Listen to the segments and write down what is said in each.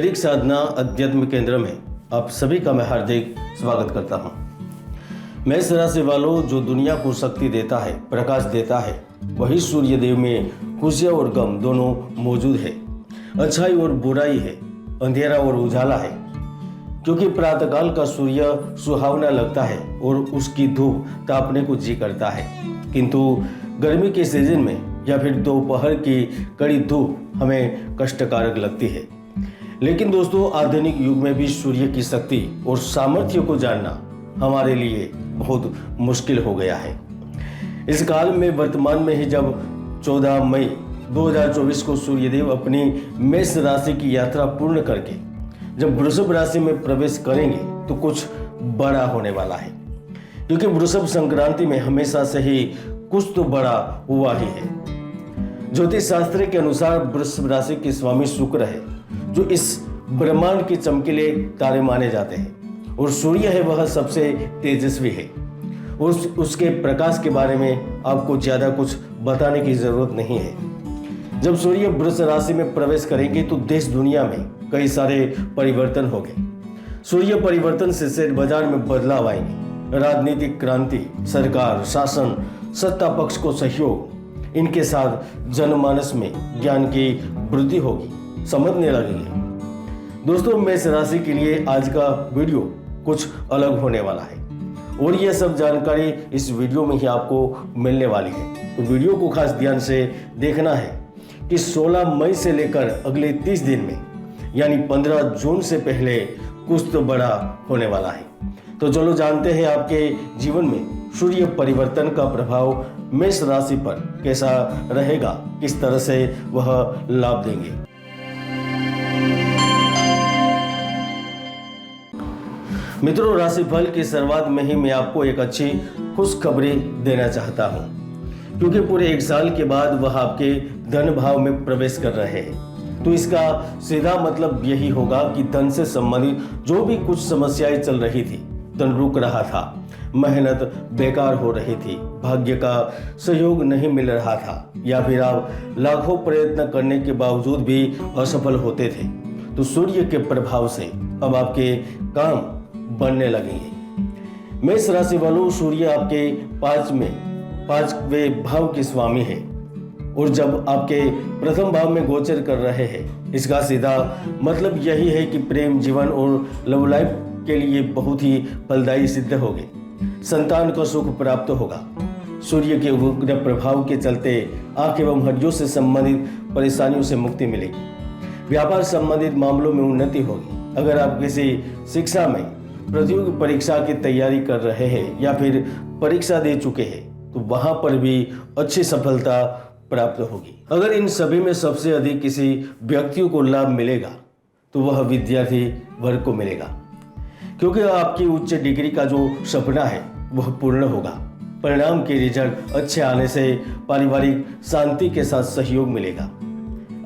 वैदिक साधना अध्यात्म केंद्र में आप सभी का मैं हार्दिक स्वागत करता हूँ। मेष राशि वालों, जो दुनिया को शक्ति देता है, प्रकाश देता है, वही सूर्य देव में खुशियाँ और गम दोनों मौजूद है। अच्छाई और बुराई है, अंधेरा और उजाला है। क्योंकि प्रातःकाल का सूर्य सुहावना लगता है और उसकी धूप तापने को जी करता है, किंतु गर्मी के सीजन में या फिर दोपहर की कड़ी धूप हमें कष्टकारक लगती है। लेकिन दोस्तों, आधुनिक युग में भी सूर्य की शक्ति और सामर्थ्य को जानना हमारे लिए बहुत मुश्किल हो गया है। इस काल में वर्तमान में ही जब 14 मई 2024 को सूर्यदेव अपनी मेष राशि की यात्रा पूर्ण करके जब वृषभ राशि में प्रवेश करेंगे तो कुछ बड़ा होने वाला है। क्योंकि वृषभ संक्रांति में हमेशा से ही कुछ तो बड़ा हुआ ही है। ज्योतिष शास्त्र के अनुसार वृषभ राशि के स्वामी शुक्र है, जो इस ब्रह्मांड के चमकीले तारे माने जाते हैं, और सूर्य है वह सबसे तेजस्वी है। उसके प्रकाश के बारे में आपको ज्यादा कुछ बताने की जरूरत नहीं है। जब सूर्य वृष राशि में प्रवेश करेंगे तो देश दुनिया में कई सारे परिवर्तन होंगे। सूर्य परिवर्तन से शेयर बाजार में बदलाव आएंगे, राजनीतिक क्रांति, सरकार, शासन, सत्ता पक्ष को सहयोग, इनके साथ जनमानस में ज्ञान की वृद्धि होगी, समझने लगेंगे। दोस्तों, मेष राशि के लिए आज का वीडियो कुछ अलग होने वाला है और यह सब जानकारी इस वीडियो में ही आपको मिलने वाली है। तो वीडियो को खास ध्यान से देखना है कि 16 मई से लेकर अगले 30 दिन में यानी 15 जून से पहले कुछ तो बड़ा होने वाला है। तो चलो जानते हैं आपके जीवन में सूर्य परिवर्तन का प्रभाव मेष राशि पर कैसा रहेगा, किस तरह से वह लाभ देंगे। मित्रों, राशिफल की शुरुआत में ही मैं आपको एक अच्छी खुशखबरी देना चाहता हूं, क्योंकि पूरे एक साल के बाद वह आपके धन भाव में प्रवेश कर रहे हैं। तो इसका सीधा मतलब यही होगा कि धन से संबंधित जो भी कुछ समस्याएं चल रही थी, धन रुक रहा था, मेहनत बेकार हो रही थी, भाग्य का सहयोग नहीं मिल रहा था, या फिर आप लाखों प्रयत्न करने के बावजूद भी असफल होते थे, तो सूर्य के प्रभाव से अब आपके काम बनने लगेंगे। मेष राशि वालों, सूर्य आपके 5वें भाव के स्वामी है और जब आपके प्रथम भाव में गोचर कर रहे हैं, इसका सीधा मतलब यही है कि प्रेम जीवन और लव लाइफ के लिए बहुत ही फलदायी सिद्ध होंगे। संतान को सुख प्राप्त होगा। सूर्य के उग्र प्रभाव के चलते आंख एवं हड्डियों से संबंधित परेशानियों से मुक्ति मिलेगी। व्यापार संबंधित मामलों में उन्नति होगी। अगर आप किसी शिक्षा में प्रतियोगी परीक्षा की तैयारी कर रहे हैं या फिर परीक्षा दे चुके हैं, तो वहां पर भी अच्छी सफलता प्राप्त होगी। अगर इन सभी में सबसे अधिक किसी व्यक्ति को लाभ मिलेगा तो वह विद्यार्थी वर्ग को मिलेगा, क्योंकि आपकी उच्च डिग्री का जो सपना है वह पूर्ण होगा। परिणाम के रिजल्ट अच्छे आने से पारिवारिक शांति के साथ सहयोग मिलेगा।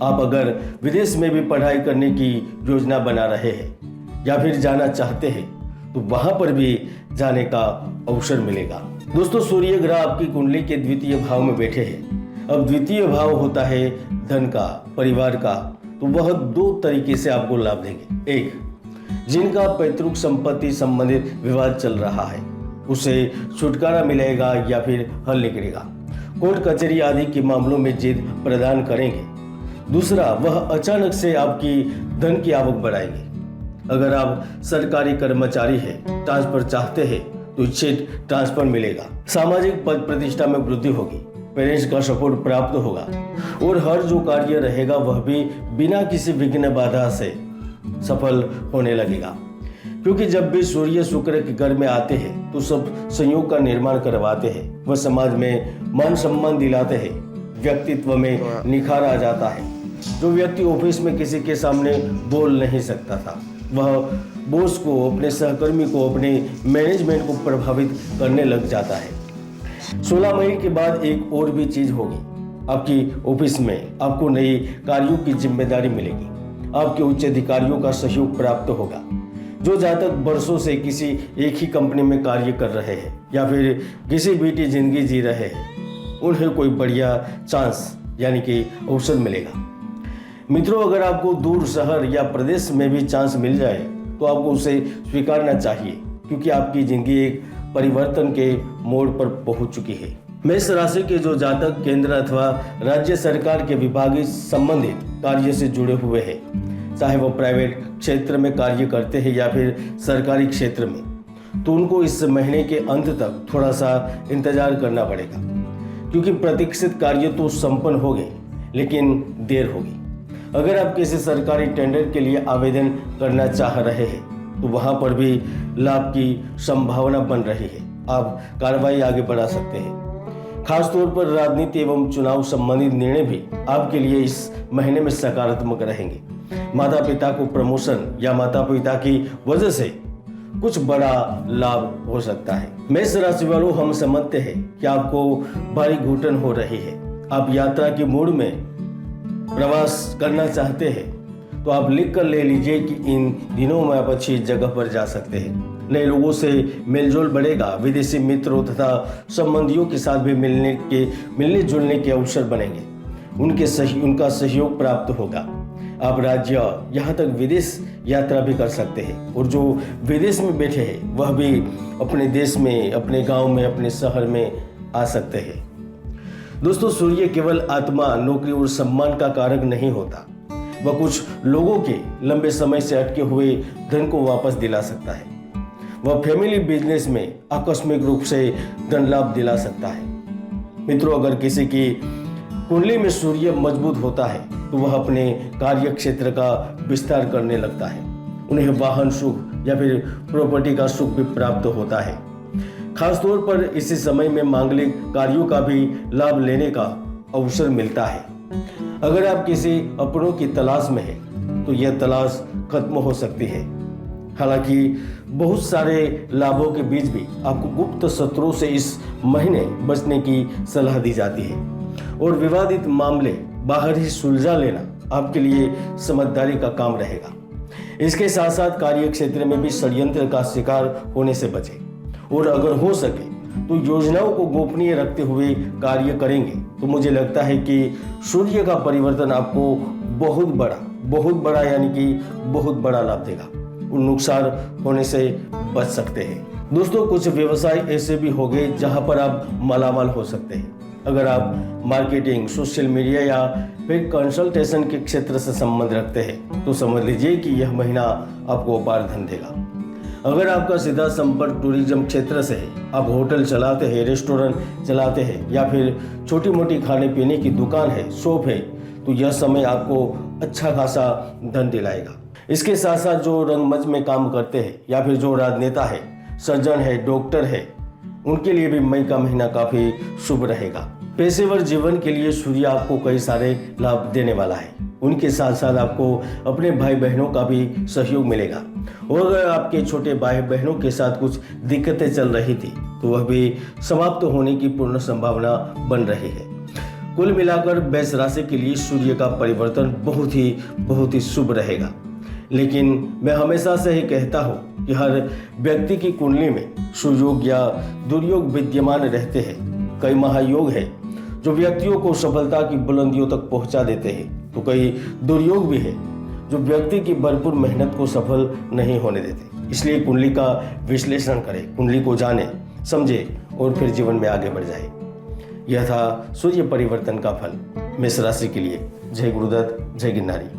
आप अगर विदेश में भी पढ़ाई करने की योजना बना रहे हैं या फिर जाना चाहते हैं, तो वहां पर भी जाने का अवसर मिलेगा। दोस्तों, सूर्य ग्रह आपकी कुंडली के द्वितीय भाव में बैठे हैं। अब द्वितीय भाव होता है धन का, परिवार का, तो वह 2 तरीके से आपको लाभ देंगे। एक, जिनका पैतृक संपत्ति संबंधित विवाद चल रहा है उसे छुटकारा मिलेगा या फिर हल निकलेगा। कोर्ट कचहरी आदि के मामलों में जीत प्रदान करेंगे। दूसरा, वह अचानक से आपकी धन की आवक बढ़ाएंगे। अगर आप सरकारी कर्मचारी हैं, ट्रांसफर चाहते हैं तो इच्छित ट्रांसफर मिलेगा। सामाजिक पद प्रतिष्ठा में वृद्धि होगी। पेरेंट्स का सपोर्ट प्राप्त होगा और हर जो कार्य रहेगा वह भी बिना किसी विघ्न बाधा से सफल होने लगेगा। क्योंकि जब भी सूर्य शुक्र के घर में आते हैं तो सब संयोग का निर्माण करवाते हैं। वह समाज में मान सम्मान दिलाते हैं, व्यक्तित्व में निखार आ जाता है। जो व्यक्ति ऑफिस में किसी के सामने बोल नहीं सकता था, वह बॉस को, अपने सहकर्मी को, अपने मैनेजमेंट को प्रभावित करने लग जाता है। 16 मई के बाद एक और भी चीज होगी। आपकी ऑफिस में आपको नई कार्यों की जिम्मेदारी मिलेगी। आपके उच्च अधिकारियों का सहयोग प्राप्त होगा। जो जातक वर्षों से किसी एक ही कंपनी में कार्य कर रहे हैं या फिर किसी बीटी जिंदगी जी रहे हैं, उन्हें कोई बढ़िया चांस यानी कि अवसर मिलेगा। मित्रों, अगर आपको दूर शहर या प्रदेश में भी चांस मिल जाए तो आपको उसे स्वीकारना चाहिए, क्योंकि आपकी जिंदगी एक परिवर्तन के मोड़ पर पहुंच चुकी है। मेष राशि के जो जातक केंद्र अथवा राज्य सरकार के विभागीय संबंधित कार्य से जुड़े हुए हैं, चाहे वो प्राइवेट क्षेत्र में कार्य करते हैं या फिर सरकारी क्षेत्र में, तो उनको इस महीने के अंत तक थोड़ा सा इंतजार करना पड़ेगा, क्योंकि प्रतीक्षित कार्य तो संपन्न हो गए लेकिन देर होगी। अगर आप किसी सरकारी टेंडर के लिए आवेदन करना चाह रहे हैं तो वहां पर भी लाभ की संभावना बन रही है। आप कार्रवाई आगे बढ़ा सकते हैं। खासतौर पर राजनीति एवं चुनाव संबंधित निर्णय भी आपके लिए इस महीने में सकारात्मक रहेंगे। माता पिता को प्रमोशन या माता पिता की वजह से कुछ बड़ा लाभ हो सकता है। मेष राशि वालों, हम समझते हैं कि आपको भारी घुटन हो रही है। आप यात्रा के मूड में प्रवास करना चाहते हैं तो आप लिख कर ले लीजिए कि इन दिनों में आप अच्छी जगह पर जा सकते हैं। नए लोगों से मेलजोल बढ़ेगा। विदेशी मित्रों तथा संबंधियों के साथ भी मिलने जुलने के अवसर बनेंगे। उनका सहयोग प्राप्त होगा। आप राज्य यहाँ तक विदेश यात्रा भी कर सकते हैं, और जो विदेश में बैठे हैं वह भी अपने देश में, अपने गांव में, अपने शहर में आ सकते हैं। दोस्तों, सूर्य केवल आत्मा, नौकरी और सम्मान का कारक नहीं होता, वह कुछ लोगों के लंबे समय से अटके हुए धन को वापस दिला सकता है। वह फैमिली बिजनेस में आकस्मिक रूप से धन लाभ दिला सकता है। मित्रों, अगर किसी की कुंडली में सूर्य मजबूत होता है तो वह अपने कार्य क्षेत्र का विस्तार करने लगता है। उन्हें वाहन सुख या फिर प्रॉपर्टी का सुख भी प्राप्त होता है। खासतौर पर इसी समय में मांगलिक कार्यों का भी लाभ लेने का अवसर मिलता है। अगर आप किसी अपनों की तलाश में हैं तो यह तलाश खत्म हो सकती है। हालांकि बहुत सारे लाभों के बीच भी आपको गुप्त शत्रुओं से इस महीने बचने की सलाह दी जाती है, और विवादित मामले बाहर ही सुलझा लेना आपके लिए समझदारी का काम रहेगा। इसके साथ साथ कार्य क्षेत्र में भी षड्यंत्र का शिकार होने से बचें, और अगर हो सके तो योजनाओं को गोपनीय रखते हुए कार्य करेंगे तो मुझे लगता है कि सूर्य का परिवर्तन आपको बहुत बड़ा यानी कि बहुत बड़ा लाभ देगा और नुकसान होने से बच सकते हैं। दोस्तों, कुछ व्यवसाय ऐसे भी हो गए जहां पर आप मालामाल हो सकते हैं। अगर आप मार्केटिंग, सोशल मीडिया या फिर कंसल्टेशन के क्षेत्र से संबंध रखते हैं तो समझ लीजिए कि यह महीना आपको अपार धन देगा। अगर आपका सीधा संपर्क टूरिज्म क्षेत्र से है, आप होटल चलाते हैं, रेस्टोरेंट चलाते हैं या फिर छोटी मोटी खाने पीने की दुकान है, शॉप है, तो यह समय आपको अच्छा खासा धन दिलाएगा। इसके साथ साथ जो रंगमंच में काम करते हैं या फिर जो राजनेता है, सर्जन है, डॉक्टर है, उनके लिए भी मई का महीना काफी शुभ रहेगा। पेशेवर जीवन के लिए सूर्य आपको कई सारे लाभ देने वाला है। उनके साथ साथ आपको अपने भाई बहनों का भी सहयोग मिलेगा, और अगर आपके छोटे भाई बहनों के साथ कुछ दिक्कतें चल रही थी तो वह भी समाप्त होने की पूर्ण संभावना बन रही है। कुल मिलाकर मेष राशि के लिए सूर्य का परिवर्तन बहुत ही शुभ रहेगा। लेकिन मैं हमेशा से ही कहता हूँ कि हर व्यक्ति की कुंडली में सुयोग या दुर्योग विद्यमान रहते हैं। कई महायोग है जो व्यक्तियों को सफलता की बुलंदियों तक पहुंचा देते हैं, तो कई दुर्योग भी है जो व्यक्ति की भरपूर मेहनत को सफल नहीं होने देते। इसलिए कुंडली का विश्लेषण करें, कुंडली को जाने, समझे और फिर जीवन में आगे बढ़ जाए। यह था सूर्य परिवर्तन का फल मेष राशि के लिए। जय गुरुदत्त, जय गिरनारी।